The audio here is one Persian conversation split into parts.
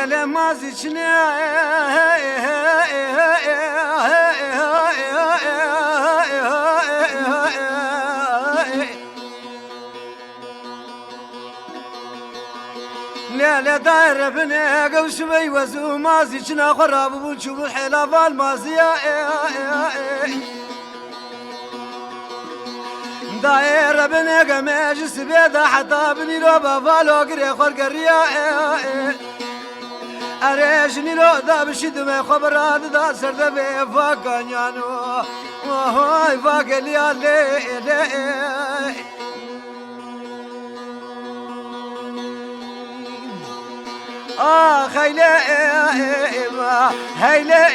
لا مازيشني لا داير بنا قوش بي وزو مازيشنا خراب بنشوف الحلاف المازية داير بنا قماش سبيدا حتى بني روبا فالو قري خور قريا أريشني لو ذا بشد ما خبرات ذا سرد بفاقانيانو وهاي فاقلي علي خيلة ما هيلة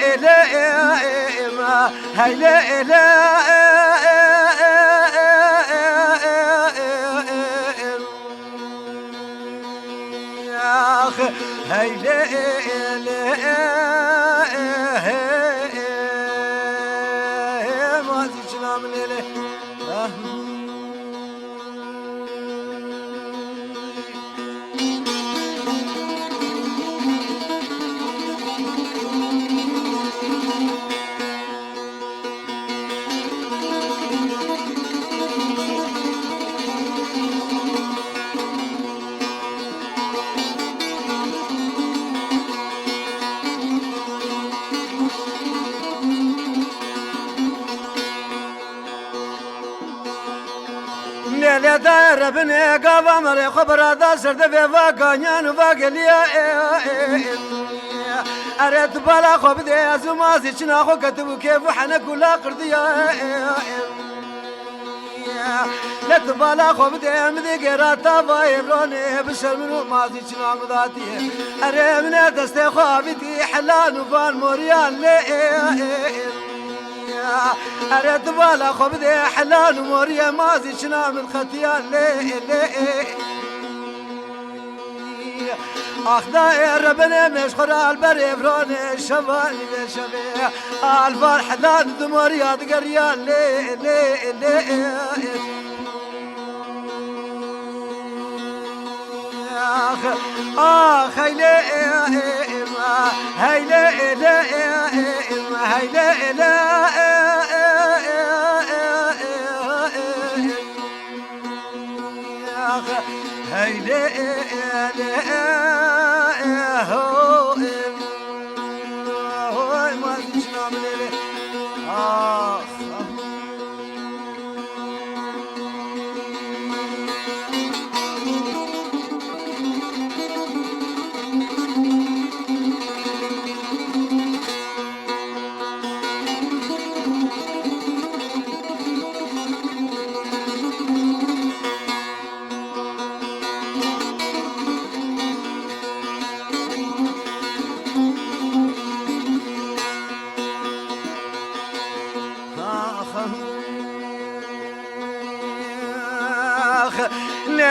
ما هيلة هيلة ما تجنا من ليلة لا داير بني قابا مري خبر هذا سرد في فاقانيان وفاقليا أريد بالا خوب دي أزمازي شناخو كتبو كيف وحنا كلا قرديا لا تبالا خوب دي أمدي قراتا بايبروني بشر منو مازي شنا مذاتي أريد من دستي خوابتي حلان وفان موريان لي أريد بالا خوب دي حلال وموريا مازي شنا من ختيان لي داير ربنا مشخر البري فروني شباني بشبي الفرح ذات دموريا تقريان لي هيلي ما هيلي ما هيلي ما تجنا من ليلة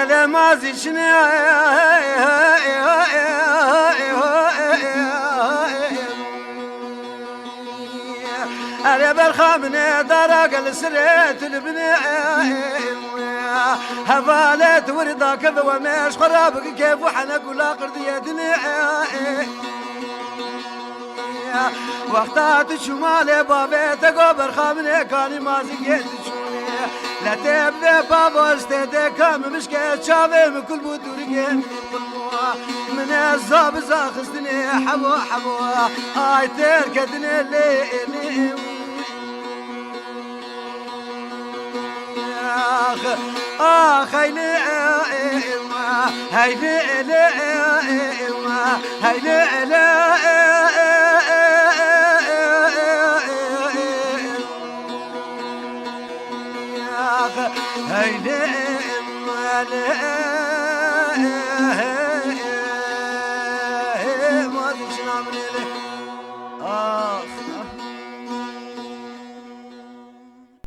لا ما زيشني أنا بالخامنة درق السريت البني هفالت ورضا كذا وماش خرابك كيف وحنا كلا قردية دنيا وقتات الشمال بابيت قبر خامنة كاني ما زيت لا تبني بابا استدكام مشكات شافي من كل بودورجين من الزاب زاخستني حبو هاي تركتني لي هيلي ما تشنا من لي